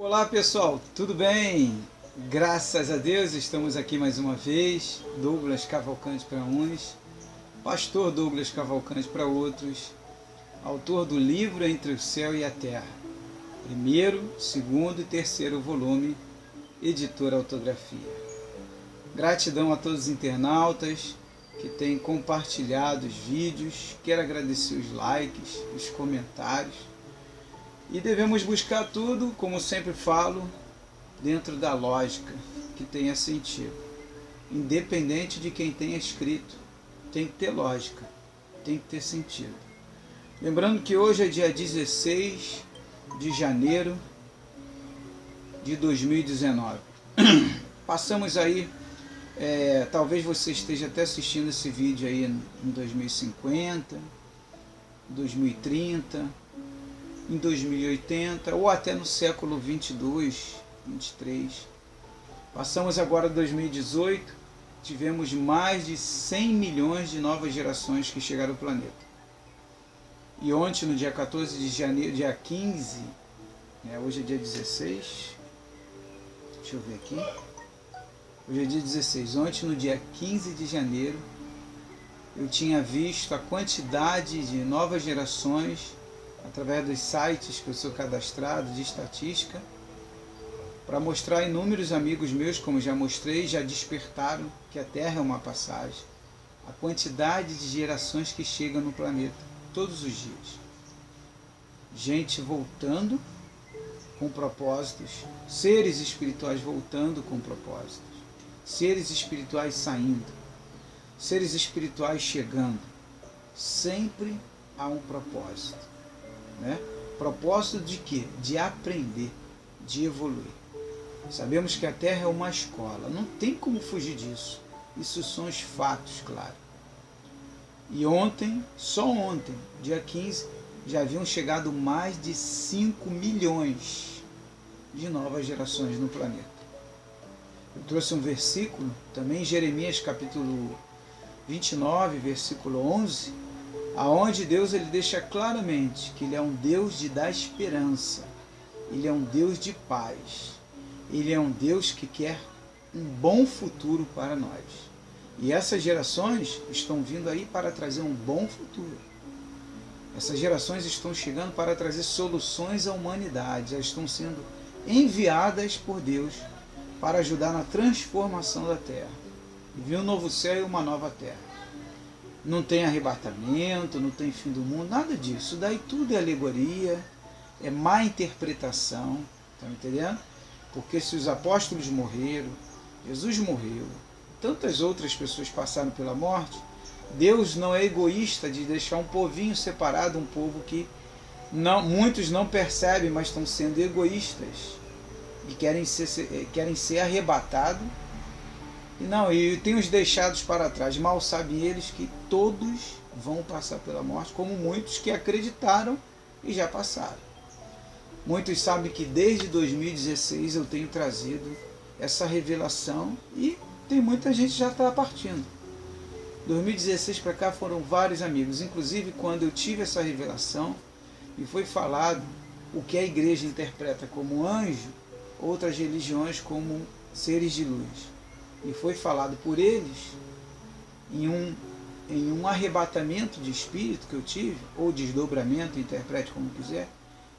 Olá pessoal, tudo bem? Graças a Deus estamos aqui mais uma vez. Douglas Cavalcante para uns, pastor Douglas Cavalcante para outros, autor do livro Entre o Céu e a Terra, primeiro, segundo e terceiro volume, editora Autografia. Gratidão a todos os internautas que têm compartilhado os vídeos, quero agradecer os likes, os comentários. E devemos buscar tudo, como sempre falo, dentro da lógica que tenha sentido. Independente de quem tenha escrito, tem que ter lógica, tem que ter sentido. Lembrando que hoje é dia 16 de janeiro de 2019. Passamos aí, talvez você esteja até assistindo esse vídeo aí em 2050, 2030... em 2080 ou até no século 22, 23. Passamos agora 2018, tivemos mais de 100 milhões de novas gerações que chegaram ao planeta. E ontem, no dia 14 de janeiro, dia 15, hoje é dia 16, deixa eu ver aqui, hoje é dia 16, ontem no dia 15 de janeiro, eu tinha visto a quantidade de novas gerações através dos sites que eu sou cadastrado de estatística, para mostrar a inúmeros amigos meus, como já mostrei, já despertaram que a Terra é uma passagem, a quantidade de gerações que chegam no planeta todos os dias. Gente voltando com propósitos, seres espirituais voltando com propósitos, seres espirituais saindo, seres espirituais chegando. Sempre há um propósito. Propósito de quê? De aprender, de evoluir. Sabemos que a Terra é uma escola, não tem como fugir disso. Isso são os fatos, claro. E ontem, só ontem, dia 15, já haviam chegado mais de 5 milhões de novas gerações no planeta. Eu trouxe um versículo, também Jeremias capítulo 29, versículo 11, aonde Deus ele deixa claramente que Ele é um Deus de dar esperança, Ele é um Deus de paz, Ele é um Deus que quer um bom futuro para nós. E essas gerações estão vindo aí para trazer um bom futuro. Essas gerações estão chegando para trazer soluções à humanidade, elas estão sendo enviadas por Deus para ajudar na transformação da Terra. E vir um novo céu e uma nova terra. Não tem arrebatamento, não tem fim do mundo, nada disso. Isso daí tudo é alegoria, é má interpretação, tá me entendendo? Porque se os apóstolos morreram, Jesus morreu, tantas outras pessoas passaram pela morte, Deus não é egoísta de deixar um povinho separado, um povo que muitos não percebem, mas estão sendo egoístas e querem ser arrebatados. E tem os deixados para trás. Mal sabem eles que todos vão passar pela morte, como muitos que acreditaram e já passaram. Muitos sabem que desde 2016 eu tenho trazido essa revelação e tem muita gente que já está partindo. 2016 para cá foram vários amigos, inclusive quando eu tive essa revelação e foi falado o que a igreja interpreta como anjo, outras religiões como seres de luz. E foi falado por eles em um arrebatamento de espírito que eu tive, ou desdobramento, interprete como quiser,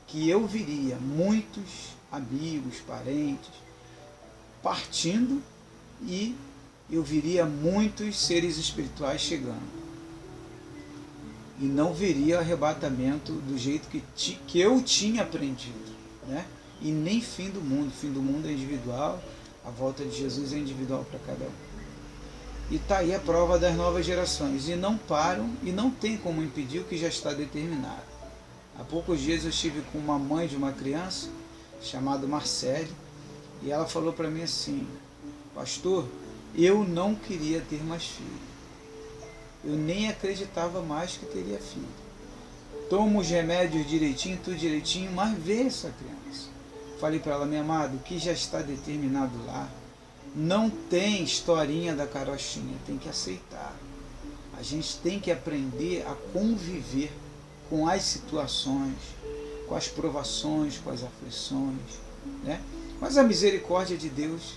que eu viria muitos amigos, parentes, partindo e eu viria muitos seres espirituais chegando. E não viria arrebatamento do jeito que eu tinha aprendido, E nem fim do mundo é individual. A volta de Jesus é individual para cada um. E está aí a prova das novas gerações. E não param e não tem como impedir o que já está determinado. Há poucos dias eu estive com uma mãe de uma criança, chamada Marcele, e ela falou para mim assim: pastor, eu não queria ter mais filho. Eu nem acreditava mais que teria filho. Tomo os remédios direitinho, tudo direitinho, mas vê essa criança. Falei para ela: minha amada, o que já está determinado lá, não tem historinha da carochinha, tem que aceitar. A gente tem que aprender a conviver com as situações, com as provações, com as aflições, né? Mas a misericórdia de Deus,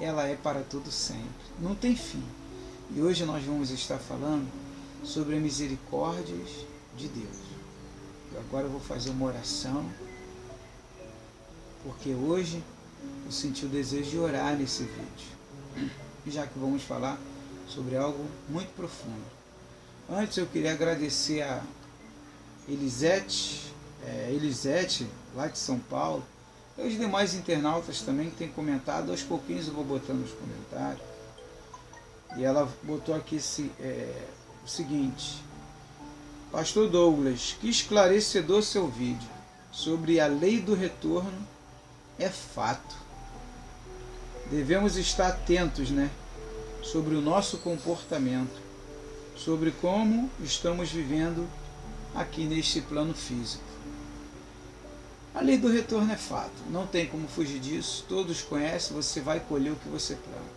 ela é para todo sempre, não tem fim. E hoje nós vamos estar falando sobre a misericórdia de Deus. Eu agora vou fazer uma oração, porque hoje eu senti o desejo de orar nesse vídeo, já que vamos falar sobre algo muito profundo. Antes eu queria agradecer a Elisete, lá de São Paulo, e os demais internautas também que têm comentado. Aos pouquinhos eu vou botando nos comentários. E ela botou aqui o seguinte: Pastor Douglas, que esclarecedor seu vídeo sobre a lei do retorno. É fato. Devemos estar atentos, né, sobre o nosso comportamento, sobre como estamos vivendo aqui neste plano físico. A lei do retorno é fato, não tem como fugir disso, todos conhecem, você vai colher o que você planta.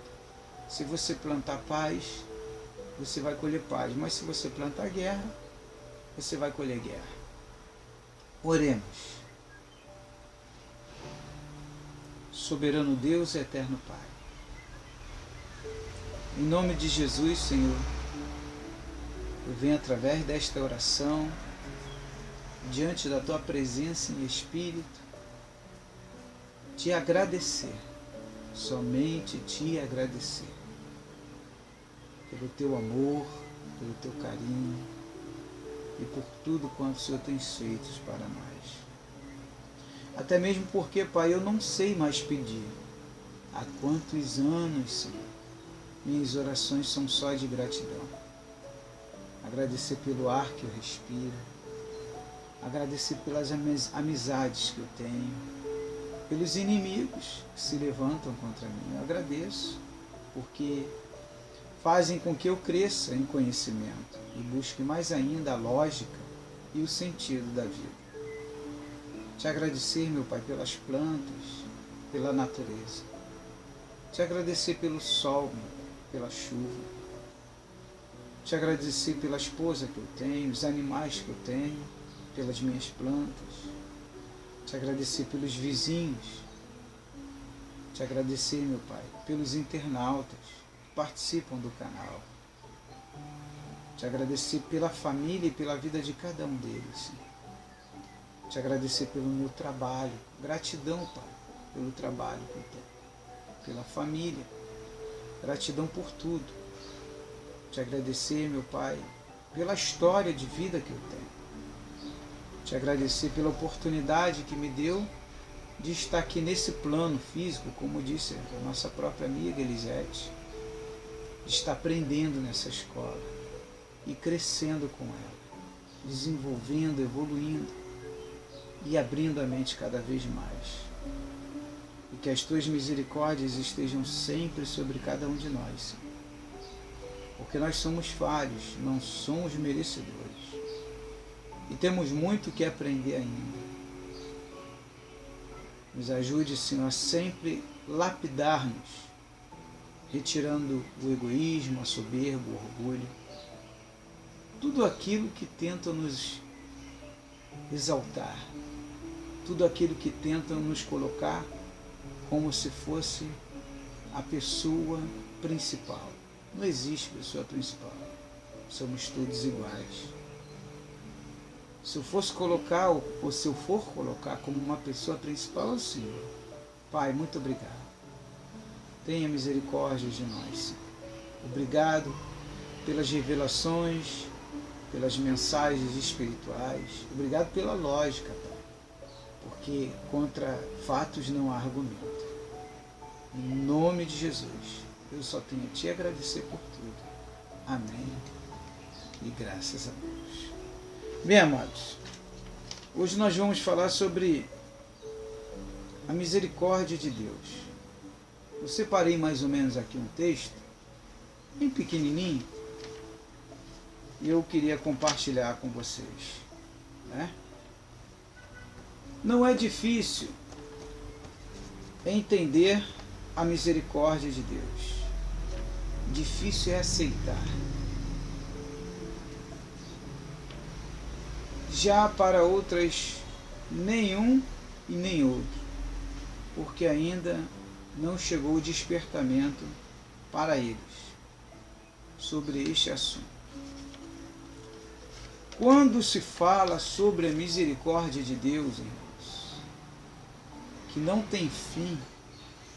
Se você plantar paz, você vai colher paz, mas se você plantar guerra, você vai colher guerra. Oremos. Soberano Deus e eterno Pai, em nome de Jesus, Senhor, eu venho através desta oração, diante da Tua presença em Espírito, te agradecer, somente te agradecer, pelo Teu amor, pelo Teu carinho e por tudo quanto o Senhor tem feito para nós. Até mesmo porque, Pai, eu não sei mais pedir. Há quantos anos, Senhor, minhas orações são só de gratidão. Agradecer pelo ar que eu respiro, agradecer pelas amizades que eu tenho, pelos inimigos que se levantam contra mim. Eu agradeço porque fazem com que eu cresça em conhecimento e busque mais ainda a lógica e o sentido da vida. Te agradecer, meu Pai, pelas plantas, pela natureza. Te agradecer pelo sol, meu Pai, pela chuva. Te agradecer pela esposa que eu tenho, os animais que eu tenho, pelas minhas plantas. Te agradecer pelos vizinhos. Te agradecer, meu Pai, pelos internautas que participam do canal. Te agradecer pela família e pela vida de cada um deles. Te agradecer pelo meu trabalho. Gratidão, Pai, pelo trabalho que eu tenho. Pela família. Gratidão por tudo. Te agradecer, meu Pai, pela história de vida que eu tenho. Te agradecer pela oportunidade que me deu de estar aqui nesse plano físico, como disse a nossa própria amiga Elisete, de estar aprendendo nessa escola e crescendo com ela, desenvolvendo, evoluindo e abrindo a mente cada vez mais. E que as Tuas misericórdias estejam sempre sobre cada um de nós, Senhor. Porque nós somos falhos, não somos merecedores. E temos muito que aprender ainda. Nos ajude, Senhor, a sempre lapidar-nos, retirando o egoísmo, a soberba, o orgulho, tudo aquilo que tenta nos exaltar, tudo aquilo que tenta nos colocar como se fosse a pessoa principal. Não existe pessoa principal, somos todos iguais. Se eu fosse colocar, ou se eu for colocar como uma pessoa principal, é o Senhor. Pai, muito obrigado. Tenha misericórdia de nós, Senhor. Obrigado pelas revelações, pelas mensagens espirituais. Obrigado pela lógica, Pai. Porque contra fatos não há argumento. Em nome de Jesus, eu só tenho a te agradecer por tudo. Amém. E graças a Deus. Bem, amados, hoje nós vamos falar sobre a misericórdia de Deus. Eu separei mais ou menos aqui um texto, bem pequenininho, e eu queria compartilhar com vocês, né? Não é difícil entender a misericórdia de Deus. Difícil é aceitar. Já para outras, nenhum e nem outro. porque ainda não chegou o despertamento para eles sobre este assunto. Quando se fala sobre a misericórdia de Deus, irmãos, que não tem fim,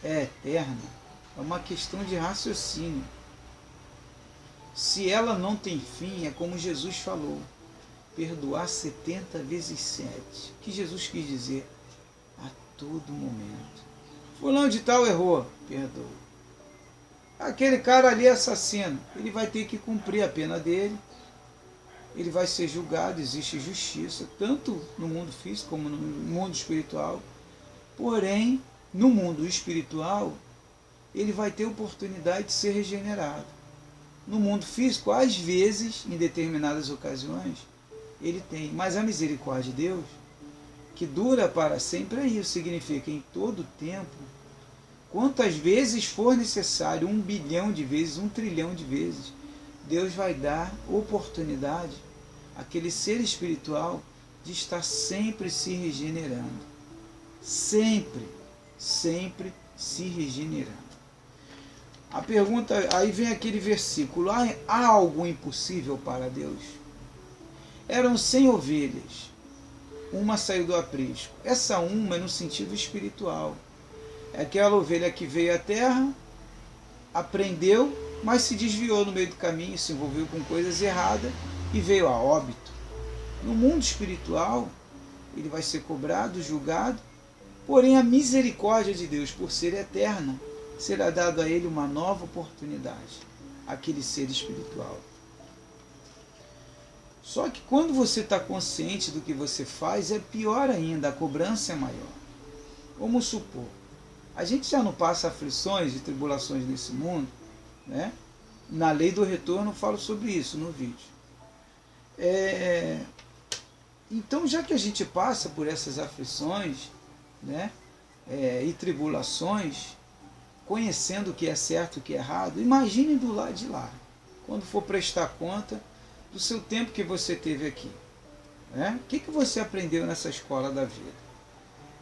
é eterna, é uma questão de raciocínio. Se ela não tem fim, é como Jesus falou, perdoar 70 vezes 7. O que Jesus quis dizer? A todo momento. Fulano de tal errou, perdoa. Aquele cara ali é assassino, ele vai ter que cumprir a pena dele, ele vai ser julgado, existe justiça, tanto no mundo físico como no mundo espiritual. Porém, no mundo espiritual, ele vai ter oportunidade de ser regenerado. No mundo físico, às vezes, em determinadas ocasiões, ele tem. Mas a misericórdia de Deus, que dura para sempre, é isso. Significa em todo tempo, quantas vezes for necessário, 1 bilhão de vezes, 1 trilhão de vezes, Deus vai dar oportunidade àquele ser espiritual de estar sempre se regenerando. Sempre, sempre se regenerando. A pergunta, aí vem aquele versículo, há algo impossível para Deus? Eram 100 ovelhas, uma saiu do aprisco. Essa uma é no sentido espiritual. É aquela ovelha que veio à terra, aprendeu, mas se desviou no meio do caminho, se envolveu com coisas erradas e veio a óbito. No mundo espiritual, ele vai ser cobrado, julgado, porém a misericórdia de Deus, por ser eterna, será dado a ele uma nova oportunidade, aquele ser espiritual. Só que quando você está consciente do que você faz, é pior ainda, a cobrança é maior. Vamos supor, a gente já não passa aflições e tribulações nesse mundo, né? Na lei do retorno eu falo sobre isso no vídeo. Então, já que a gente passa por essas aflições, né? E tribulações, conhecendo o que é certo e o que é errado, imagine do lado de lá, quando for prestar conta do seu tempo que você teve aqui. Né? O que você aprendeu nessa escola da vida?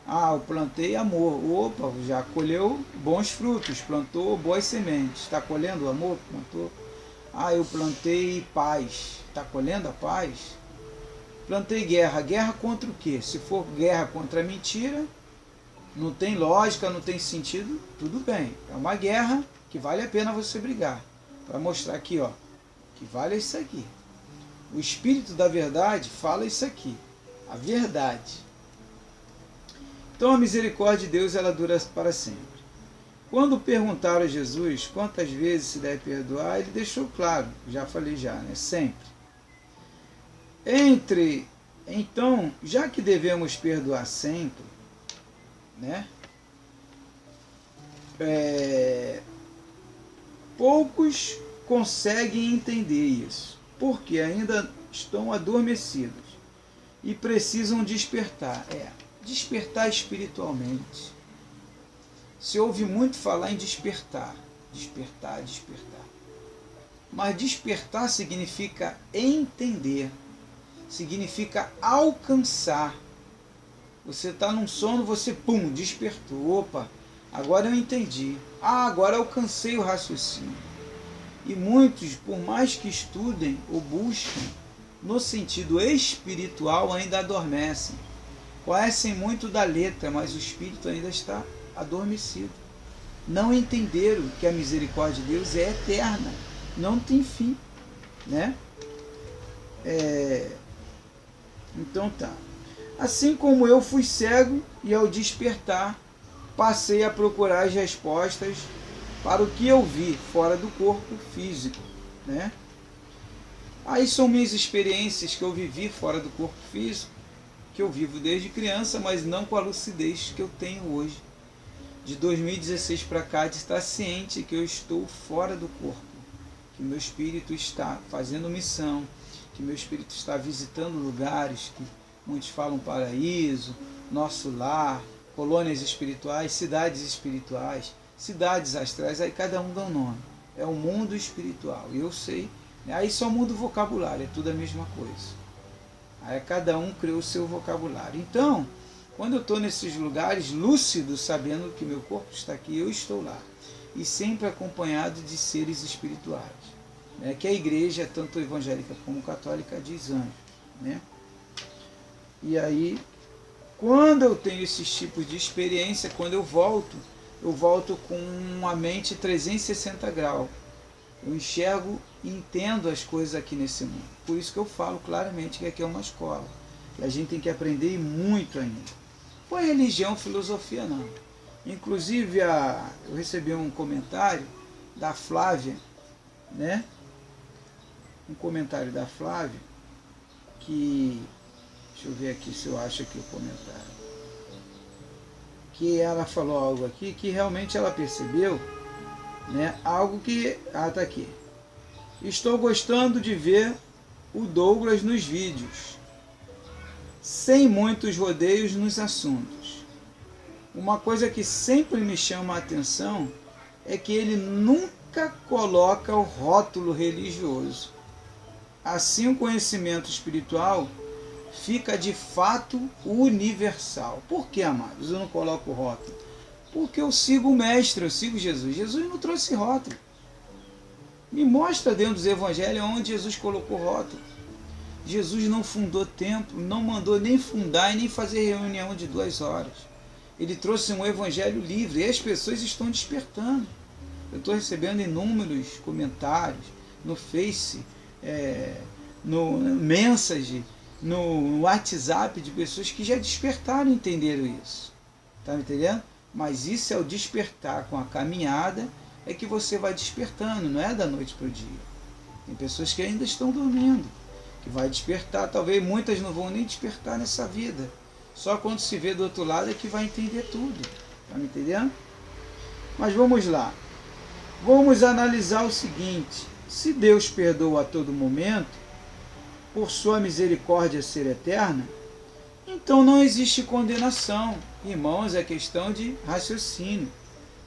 Eu plantei amor. Opa, já colheu bons frutos, plantou boas sementes. Está colhendo o amor? Plantou. Eu plantei paz. Está colhendo a paz? Plantei guerra. Guerra contra o quê? Se for guerra contra a mentira, não tem lógica, não tem sentido, tudo bem. É uma guerra que vale a pena você brigar. Para mostrar aqui, ó, que vale isso aqui. O Espírito da verdade fala isso aqui. A verdade. Então a misericórdia de Deus, ela dura para sempre. Quando perguntaram a Jesus quantas vezes se deve perdoar, ele deixou claro, já falei já, né? Sempre. Então, já que devemos perdoar sempre, né? Poucos conseguem entender isso, porque ainda estão adormecidos e precisam despertar. Despertar espiritualmente. Se ouve muito falar em despertar, despertar, despertar. Mas despertar significa entender, significa alcançar. Você está num sono, você, despertou. Opa, agora eu entendi. Agora eu alcancei o raciocínio. E muitos, por mais que estudem ou busquem, no sentido espiritual, ainda adormecem. Conhecem muito da letra, mas o espírito ainda está adormecido. Não entenderam que a misericórdia de Deus é eterna, não tem fim, né? Então tá. Assim como eu fui cego e ao despertar passei a procurar as respostas para o que eu vi fora do corpo físico, né? Aí são minhas experiências que eu vivi fora do corpo físico, que eu vivo desde criança, mas não com a lucidez que eu tenho hoje. De 2016 para cá, de estar ciente que eu estou fora do corpo, que meu espírito está fazendo missão, que meu espírito está visitando lugares que muitos falam paraíso, nosso lar, colônias espirituais, cidades astrais, aí cada um dá um nome. É o mundo espiritual, eu sei. Aí só muda o vocabulário, é tudo a mesma coisa. Aí cada um criou o seu vocabulário. Então, Quando eu estou nesses lugares, lúcido, sabendo que meu corpo está aqui, eu estou lá. E sempre acompanhado de seres espirituais. Né? Que a igreja, tanto evangélica como católica, diz anjos. Né? E aí, quando eu tenho esses tipos de experiência, quando eu volto com uma mente 360 graus. Eu enxergo e entendo as coisas aqui nesse mundo. Por isso que eu falo claramente que aqui é uma escola. E a gente tem que aprender muito ainda. Não é religião, filosofia, não. Inclusive, eu recebi um comentário da Flávia, né? Um comentário da Flávia, que... Deixa eu ver aqui se eu acho aqui o comentário. Que ela falou algo aqui que realmente ela percebeu, né? Algo que... tá aqui. Estou gostando de ver o Douglas nos vídeos, sem muitos rodeios nos assuntos. Uma coisa que sempre me chama a atenção é que ele nunca coloca o rótulo religioso. Assim, o conhecimento espiritual fica de fato universal. Por que, amados, eu não coloco o rótulo? Porque eu sigo o Mestre, eu sigo Jesus. Jesus não trouxe rótulo. Me mostra dentro dos evangelhos onde Jesus colocou rótulo. Jesus não fundou templo, não mandou nem fundar e nem fazer reunião de 2 horas. Ele trouxe um evangelho livre e as pessoas estão despertando. Eu estou recebendo inúmeros comentários no Face, no Message, no WhatsApp, de pessoas que já despertaram e entenderam isso. Está me entendendo? Mas isso é o despertar com a caminhada, é que você vai despertando, não é da noite para o dia. Tem pessoas que ainda estão dormindo, que vai despertar, talvez muitas não vão nem despertar nessa vida. Só quando se vê do outro lado é que vai entender tudo. Está me entendendo? Mas vamos lá. Vamos analisar o seguinte: se Deus perdoa a todo momento, por sua misericórdia ser eterna, então não existe condenação. Irmãos, é questão de raciocínio.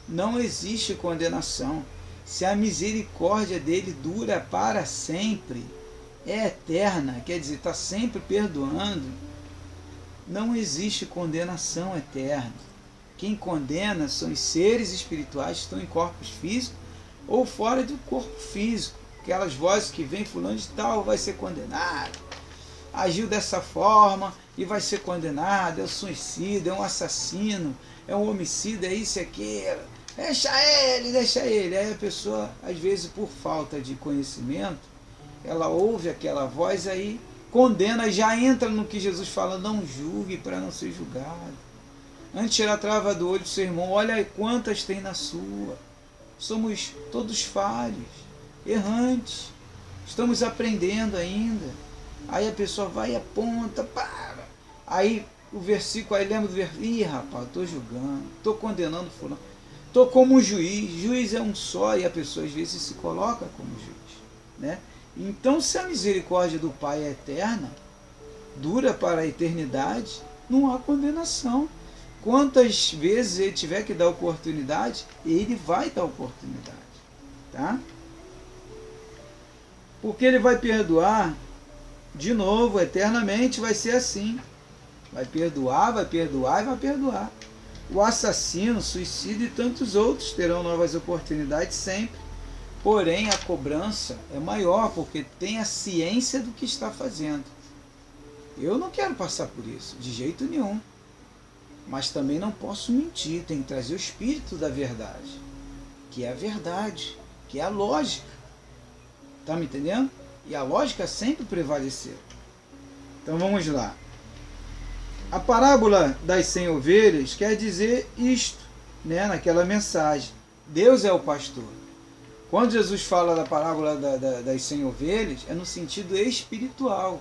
Não existe condenação. Se a misericórdia dele dura para sempre, é eterna, quer dizer, está sempre perdoando, não existe condenação eterna. Quem condena são os seres espirituais que estão em corpos físicos ou fora do corpo físico. Aquelas vozes que vêm, fulano de tal vai ser condenado, agiu dessa forma e vai ser condenado, é um suicida, é um assassino, é um homicida, é isso e aquilo, deixa ele. Aí a pessoa, às vezes por falta de conhecimento, ela ouve aquela voz, aí condena, já entra no que Jesus fala: não julgue para não ser julgado. Antes de tirar a trava do olho do seu irmão, olha aí quantas tem na sua. Somos todos falhos, errantes, estamos aprendendo ainda. Aí a pessoa vai e aponta, para. Aí o versículo, aí lembra do versículo: ih, rapaz, estou julgando, estou condenando fulano. Estou como um juiz é um só, e a pessoa às vezes se coloca como juiz, né? Então, se a misericórdia do Pai é eterna, dura para a eternidade, não há condenação. Quantas vezes ele tiver que dar oportunidade, ele vai dar oportunidade, tá? Porque ele vai perdoar de novo, eternamente vai ser assim. Vai perdoar, vai perdoar e vai perdoar. O assassino, o suicídio e tantos outros terão novas oportunidades sempre. Porém, a cobrança é maior, porque tem a ciência do que está fazendo. Eu não quero passar por isso, de jeito nenhum. Mas também não posso mentir, tem que trazer o espírito da verdade, que é a verdade, que é a lógica. Está me entendendo? E a lógica sempre prevaleceu. Então vamos lá. A parábola das 100 ovelhas quer dizer isto, né, naquela mensagem. Deus é o pastor. Quando Jesus fala da parábola das 100 ovelhas, é no sentido espiritual.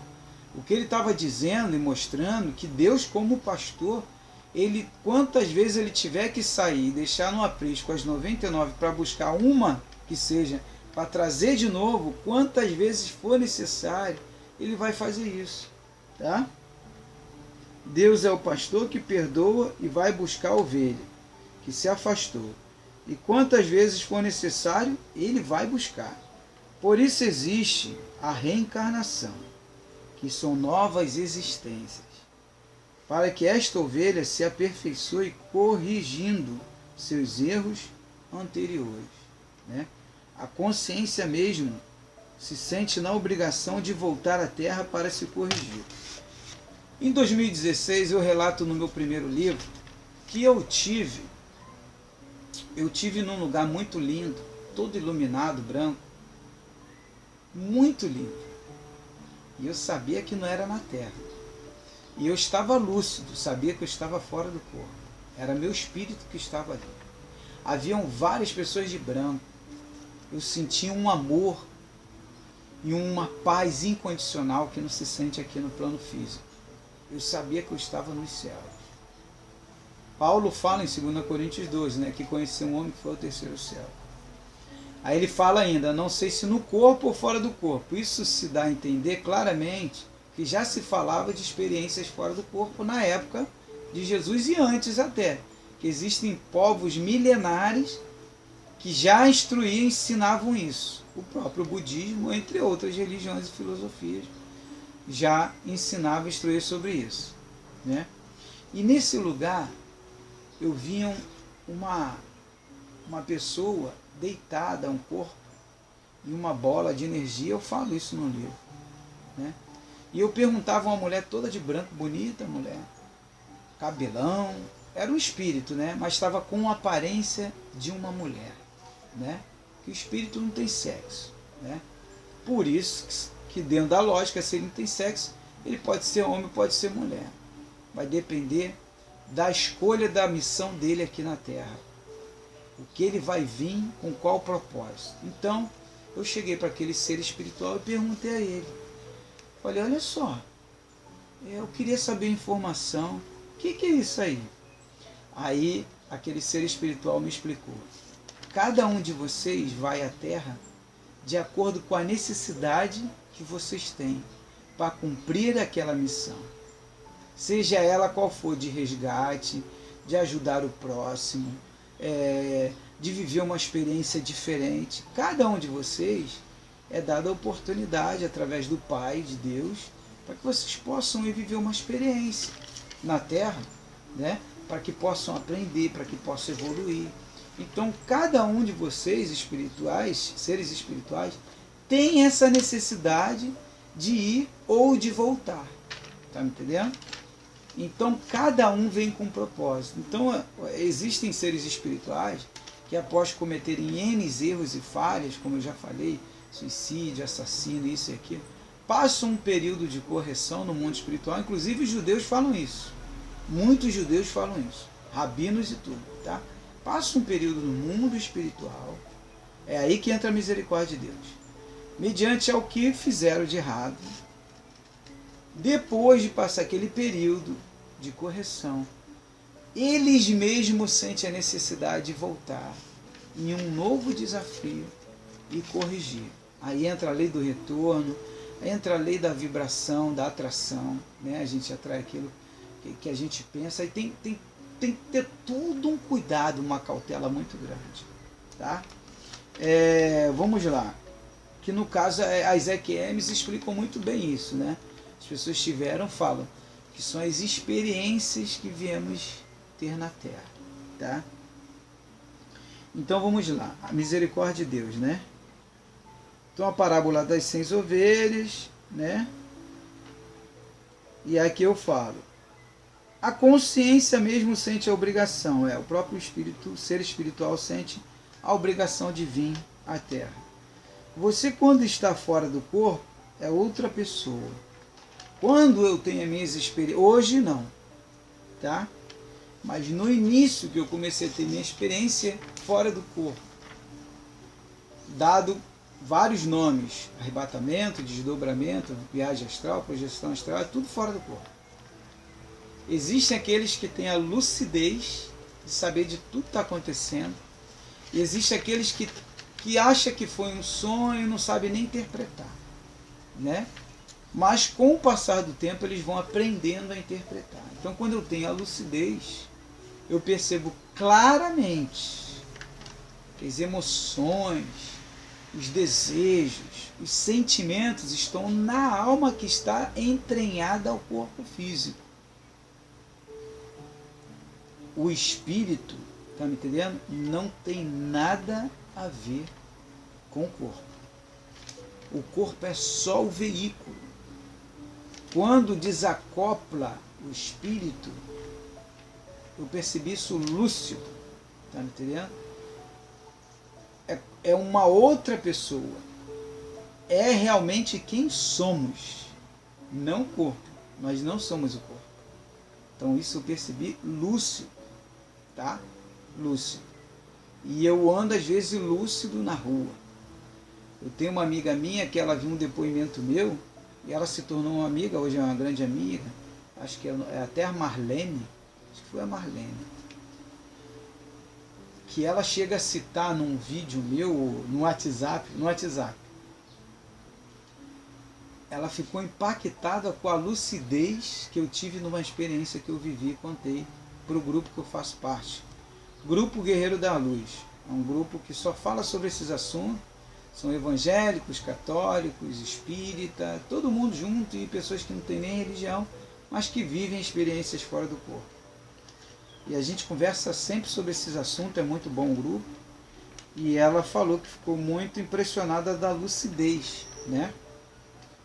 O que ele estava dizendo e mostrando, que Deus como pastor, ele, quantas vezes ele tiver que sair e deixar no aprisco as 99 para buscar uma que seja, para trazer de novo, quantas vezes for necessário, ele vai fazer isso. Tá? Deus é o pastor que perdoa e vai buscar a ovelha que se afastou. E quantas vezes for necessário, ele vai buscar. Por isso existe a reencarnação, que são novas existências, para que esta ovelha se aperfeiçoe corrigindo seus erros anteriores. Né? A consciência mesmo se sente na obrigação de voltar à terra para se corrigir. Em 2016, eu relato no meu primeiro livro que eu tive num lugar muito lindo, todo iluminado, branco, muito lindo. E eu sabia que não era na terra. E eu estava lúcido, sabia que eu estava fora do corpo. Era meu espírito que estava ali. Haviam várias pessoas de branco. Eu sentia um amor e uma paz incondicional que não se sente aqui no plano físico. Eu sabia que eu estava nos céus. Paulo fala em 2 Coríntios 12, né, que conheceu um homem que foi ao terceiro céu. Aí ele fala ainda, não sei se no corpo ou fora do corpo. Isso se dá a entender claramente que já se falava de experiências fora do corpo na época de Jesus e antes até. Que existem povos milenares que já instruíam e ensinavam isso. O próprio budismo, entre outras religiões e filosofias, já ensinava e instruía sobre isso. Né? E nesse lugar, eu vi uma pessoa deitada, um corpo, e uma bola de energia. Eu falo isso no livro. Né? E eu perguntava a uma mulher toda de branco, bonita mulher, cabelão, era um espírito, né? Mas estava com a aparência de uma mulher. Né? Que o espírito não tem sexo. Né? Por isso que dentro da lógica, se ele não tem sexo, ele pode ser homem, pode ser mulher. Vai depender da escolha da missão dele aqui na Terra. O que ele vai vir, com qual propósito. Então, eu cheguei para aquele ser espiritual e perguntei a ele. Falei, olha só, eu queria saber informação. O que é isso aí? Aí, aquele ser espiritual me explicou. Cada um de vocês vai à Terra de acordo com a necessidade que vocês têm para cumprir aquela missão. Seja ela qual for, de resgate, de ajudar o próximo, de viver uma experiência diferente. Cada um de vocês é dada a oportunidade, através do Pai, de Deus, para que vocês possam ir viver uma experiência na Terra, né? Para que possam aprender, para que possam evoluir. Então, cada um de vocês, espirituais, seres espirituais, tem essa necessidade de ir ou de voltar. Está me entendendo? Então, cada um vem com um propósito. Então, existem seres espirituais que, após cometerem N erros e falhas, como eu já falei, suicídio, assassino, isso e aquilo, passam um período de correção no mundo espiritual. Inclusive, os judeus falam isso. Muitos judeus falam isso. Rabinos e tudo, tá? Passa um período no mundo espiritual, é aí que entra a misericórdia de Deus, mediante ao que fizeram de errado. Depois de passar aquele período de correção, eles mesmos sentem a necessidade de voltar em um novo desafio e corrigir. Aí entra a lei do retorno, entra a lei da vibração, da atração, né? A gente atrai aquilo que a gente pensa, e tem que ter tudo um cuidado, uma cautela muito grande. Tá? Vamos lá. Que no caso as EQMs explicam muito bem isso. Né? As pessoas falam que são as experiências que viemos ter na Terra. Tá? Então vamos lá. A misericórdia de Deus. Né? Então a parábola das 100 ovelhas. Né? E aqui eu falo. A consciência mesmo sente a obrigação, o próprio espírito, o ser espiritual sente a obrigação de vir à Terra. Você, quando está fora do corpo, é outra pessoa. Quando eu tenho as minhas experiências, hoje não, tá? Mas no início que eu comecei a ter minha experiência fora do corpo, dado vários nomes, arrebatamento, desdobramento, viagem astral, projeção astral, é tudo fora do corpo. Existem aqueles que têm a lucidez de saber de tudo que está acontecendo. E existem aqueles que acham que foi um sonho e não sabem nem interpretar. Né? Mas com o passar do tempo eles vão aprendendo a interpretar. Então quando eu tenho a lucidez, eu percebo claramente que as emoções, os desejos, os sentimentos estão na alma que está entranhada ao corpo físico. o espírito, tá me entendendo? Não tem nada a ver com o corpo. O corpo é só o veículo. Quando desacopla o espírito, eu percebi isso lúcido, tá me entendendo? É uma outra pessoa. É realmente quem somos, não o corpo. Nós não somos o corpo. Então isso eu percebi lúcido, tá? Lúcido. E eu ando às vezes lúcido na rua. Eu tenho uma amiga minha que ela viu um depoimento meu e ela se tornou uma amiga, hoje é uma grande amiga, acho que é até a Marlene, acho que foi a Marlene, que ela chega a citar num vídeo meu, no WhatsApp, ela ficou impactada com a lucidez que eu tive numa experiência que eu vivi e contei para o grupo que eu faço parte. Grupo Guerreiro da Luz. É um grupo que só fala sobre esses assuntos. São evangélicos, católicos, espírita, todo mundo junto e pessoas que não têm nem religião, mas que vivem experiências fora do corpo. E a gente conversa sempre sobre esses assuntos, é muito bom o grupo. E ela falou que ficou muito impressionada da lucidez, né?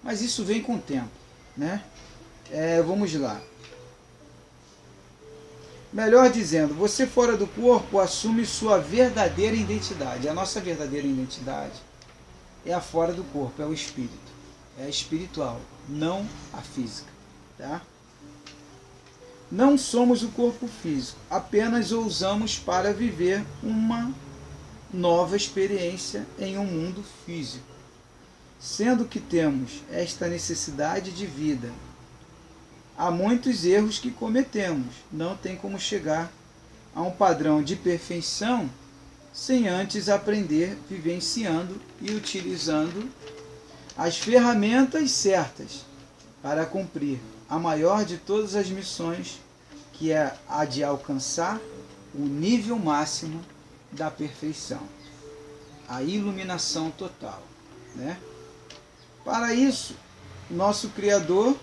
Mas isso vem com o tempo, né? Vamos lá. Melhor dizendo, você fora do corpo assume sua verdadeira identidade. A nossa verdadeira identidade é a fora do corpo, é o espírito. É a espiritual, não a física, tá? Não somos o corpo físico, apenas o usamos para viver uma nova experiência em um mundo físico. Sendo que temos esta necessidade de vida, há muitos erros que cometemos. Não tem como chegar a um padrão de perfeição sem antes aprender vivenciando e utilizando as ferramentas certas para cumprir a maior de todas as missões, que é a de alcançar o nível máximo da perfeição, a iluminação total, né? Para isso, nosso Criador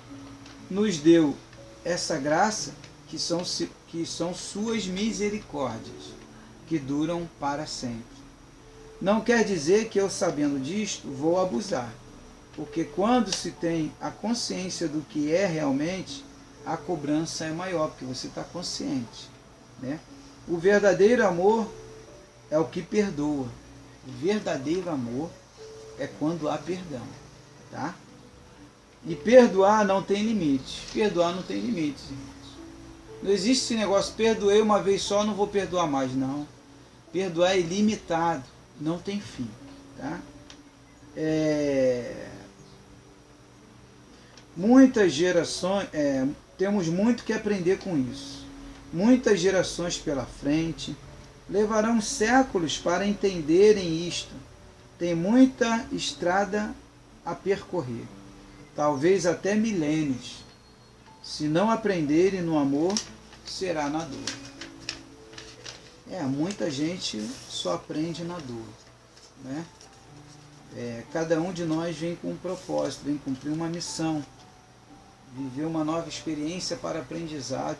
nos deu essa graça, que são suas misericórdias, que duram para sempre. Não quer dizer que eu, sabendo disto, vou abusar, porque quando se tem a consciência do que é realmente, a cobrança é maior, porque você está consciente, né? O verdadeiro amor é o que perdoa. O verdadeiro amor é quando há perdão, tá? E perdoar não tem limite. Perdoar não tem limite, irmãos. Não existe esse negócio, perdoei uma vez só, não vou perdoar mais, não. Perdoar é ilimitado, não tem fim, tá? Muitas gerações, temos muito que aprender com isso. Muitas gerações pela frente levarão séculos para entenderem isto. Tem muita estrada a percorrer, talvez até milênios. Se não aprenderem no amor, será na dor. Muita gente só aprende na dor, né? Cada um de nós vem com um propósito, vem cumprir uma missão, viver uma nova experiência para aprendizado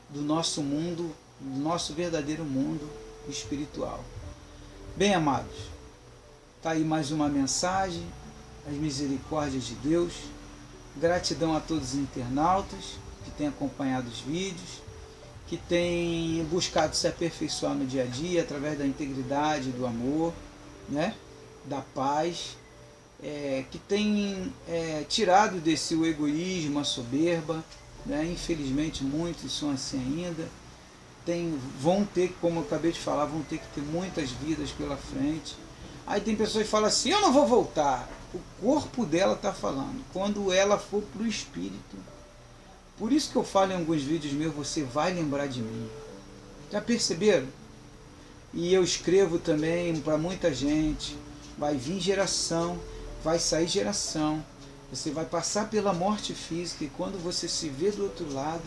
do nosso mundo, do nosso verdadeiro mundo espiritual. Bem, amados, está aí mais uma mensagem, as misericórdias de Deus. Gratidão a todos os internautas que têm acompanhado os vídeos, que têm buscado se aperfeiçoar no dia a dia através da integridade, do amor, né? Da paz, que têm tirado desse o egoísmo, a soberba, né? Infelizmente muitos são assim ainda. Vão ter, como eu acabei de falar, vão ter que ter muitas vidas pela frente. Aí tem pessoas que falam assim, eu não vou voltar. O corpo dela está falando, quando ela for para o espírito. Por isso que eu falo em alguns vídeos meus, você vai lembrar de mim. Já perceberam? E eu escrevo também para muita gente. Vai vir geração, vai sair geração. Você vai passar pela morte física e quando você se vê do outro lado,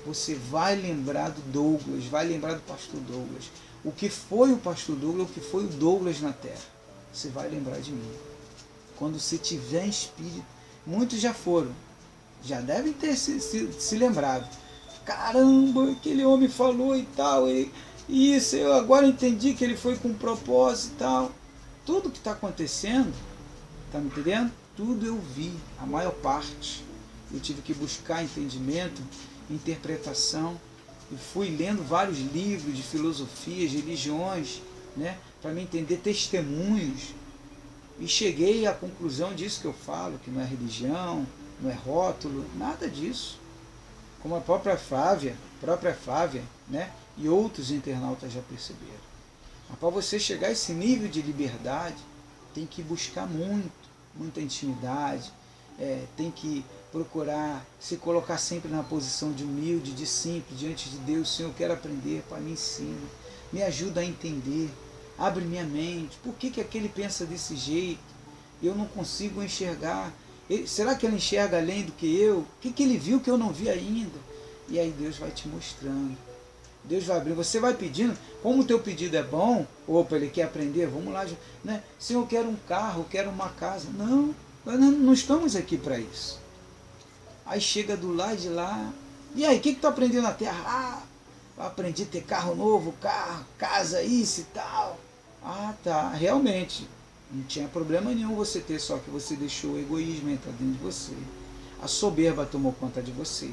você vai lembrar do Douglas, vai lembrar do pastor Douglas. O que foi o pastor Douglas, o que foi o Douglas na Terra. Você vai lembrar de mim. Quando você tiver espírito, muitos já foram, já devem ter se lembrado. caramba, aquele homem falou e tal, e isso, eu agora entendi que ele foi com propósito e tal. Tudo que está acontecendo, está me entendendo? Tudo eu vi, a maior parte. Eu tive que buscar entendimento, interpretação, e fui lendo vários livros de filosofias, de religiões, né, para me entender testemunhos, e cheguei à conclusão disso que eu falo, que não é religião, não é rótulo, nada disso. Como a própria Flávia, né, e outros internautas já perceberam. Mas para você chegar a esse nível de liberdade, tem que buscar muita intimidade, tem que procurar se colocar sempre na posição de humilde, de simples, diante de Deus. Senhor, eu quero aprender, Pai, me ensina, me ajuda a entender, abre minha mente. Por que aquele pensa desse jeito? Eu não consigo enxergar. Será que ele enxerga além do que eu? O que ele viu que eu não vi ainda? E aí Deus vai te mostrando. Deus vai abrindo. Você vai pedindo. Como o teu pedido é bom, opa, ele quer aprender, vamos lá. Né? Senhor, eu quero um carro, eu quero uma casa. Não, nós não estamos aqui para isso. Aí chega do lado de lá. E aí, o que tu aprendeu na terra? Ah, eu aprendi a ter carro novo, casa, isso e tal. Ah, tá, realmente. Não tinha problema nenhum você ter, só que você deixou o egoísmo entrar dentro de você. A soberba tomou conta de você.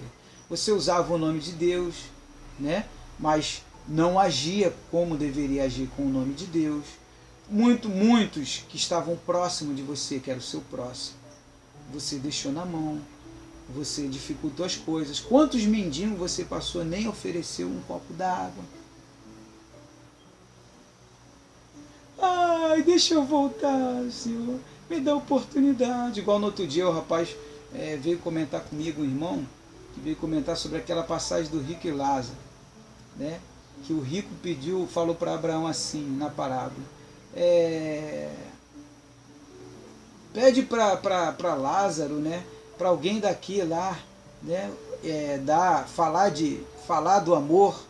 Você usava o nome de Deus, né? Mas não agia como deveria agir com o nome de Deus. Muitos que estavam próximos de você, que era o seu próximo, você deixou na mão, você dificultou as coisas. Quantos mendigos você passou, nem ofereceu um copo d'água? Ai, deixa eu voltar, Senhor, me dá oportunidade. Igual no outro dia o rapaz veio comentar comigo, um irmão, que veio comentar sobre aquela passagem do rico e Lázaro, né? Que o rico falou para Abraão assim, na parábola, pede para Lázaro, né, para alguém daqui lá, né, falar do amor,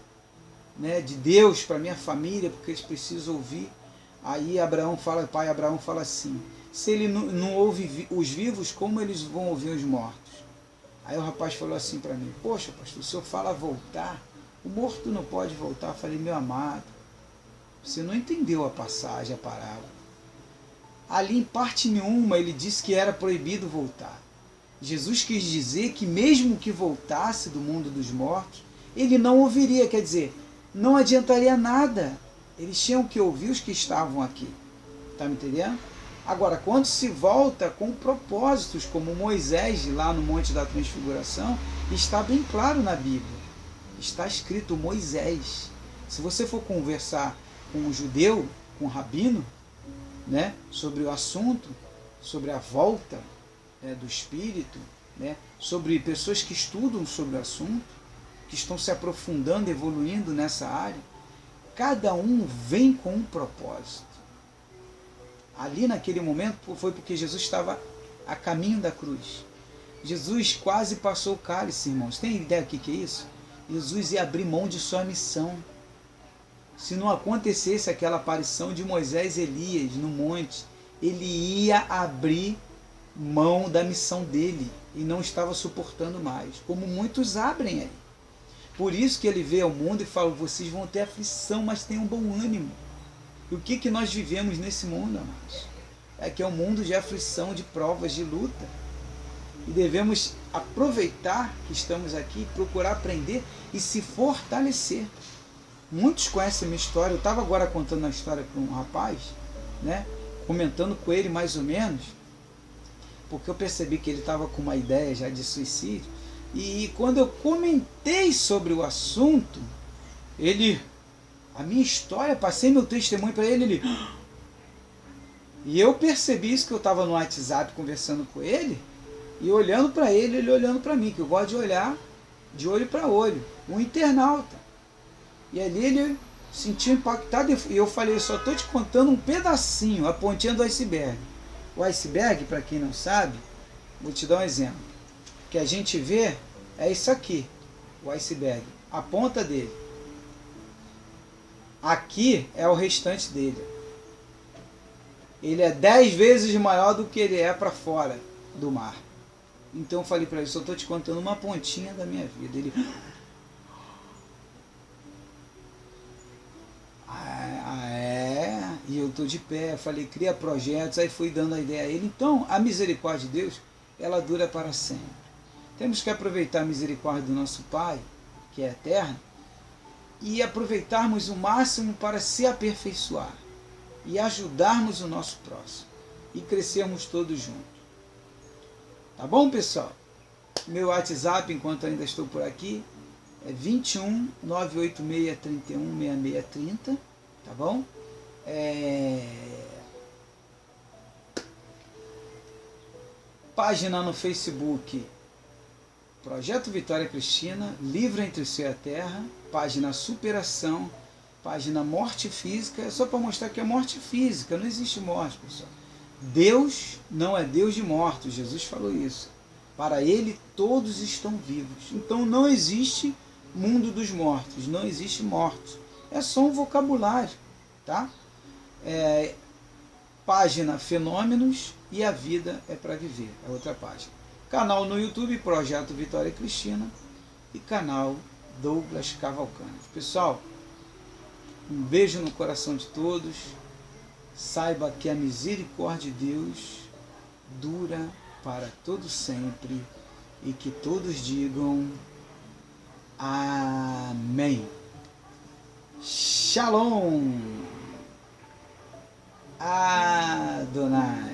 né, de Deus para minha família, porque eles precisam ouvir. Aí pai Abraão fala assim, se ele não ouve os vivos, como eles vão ouvir os mortos? Aí o rapaz falou assim para mim, poxa, pastor, o senhor fala voltar, o morto não pode voltar. Eu falei, meu amado, você não entendeu a passagem, a parábola. Ali em parte nenhuma ele disse que era proibido voltar. Jesus quis dizer que mesmo que voltasse do mundo dos mortos, ele não ouviria, quer dizer, não adiantaria nada. Eles tinham que ouvir os que estavam aqui. Está me entendendo? Agora, quando se volta com propósitos, como Moisés, lá no Monte da Transfiguração, está bem claro na Bíblia. Está escrito Moisés. Se você for conversar com um judeu, com um rabino, né, sobre o assunto, sobre a volta do Espírito, né, sobre pessoas que estudam sobre o assunto, que estão se aprofundando, evoluindo nessa área, cada um vem com um propósito. Ali naquele momento foi porque Jesus estava a caminho da cruz. Jesus quase passou o cálice, irmãos. Tem ideia do que é isso? Jesus ia abrir mão de sua missão. Se não acontecesse aquela aparição de Moisés e Elias no monte, ele ia abrir mão da missão dele e não estava suportando mais, como muitos abrem aí. Por isso que ele veio ao mundo e falou, vocês vão ter aflição, mas tenham bom ânimo. E o que nós vivemos nesse mundo, amados? É que é um mundo de aflição, de provas, de luta. E devemos aproveitar que estamos aqui, procurar aprender e se fortalecer. Muitos conhecem a minha história. Eu estava agora contando a história para um rapaz, né, comentando com ele mais ou menos, porque eu percebi que ele estava com uma ideia já de suicídio. E quando eu comentei sobre o assunto, a minha história, passei meu testemunho para ele, e eu percebi isso, que eu estava no WhatsApp conversando com ele, e olhando para ele, ele olhando para mim, que eu gosto de olhar de olho para olho, um internauta. E ali ele se sentiu impactado, e eu falei, só estou te contando um pedacinho, a pontinha do iceberg. O iceberg, para quem não sabe, vou te dar um exemplo. O que a gente vê é isso aqui, o iceberg, a ponta dele. Aqui é o restante dele. Ele é 10 vezes maior do que ele é para fora do mar. Então eu falei para ele, só estou te contando uma pontinha da minha vida. Ele, botou de pé, falei, cria projetos, aí fui dando a ideia a ele. Então, a misericórdia de Deus, ela dura para sempre. Temos que aproveitar a misericórdia do nosso Pai, que é eterno, e aproveitarmos o máximo para se aperfeiçoar e ajudarmos o nosso próximo e crescermos todos juntos. Tá bom, pessoal? Meu WhatsApp, enquanto ainda estou por aqui, é 21 986 31 6630, tá bom? Página no Facebook, Projeto Vitória Cristina, Livro Entre o Céu e a Terra, página Superação, página Morte Física, é só para mostrar que é morte física, não existe morte, pessoal. Deus não é Deus de mortos, Jesus falou isso. Para Ele todos estão vivos. Então não existe mundo dos mortos, não existe mortos. É só um vocabulário, tá? Página Fenômenos e a Vida é para Viver, é outra página. Canal no YouTube, Projeto Vitória Cristina, e canal Douglas Cavalcante. Pessoal, um beijo no coração de todos. Saiba que a misericórdia de Deus dura para todo sempre e que todos digam amém. Shalom Adonai.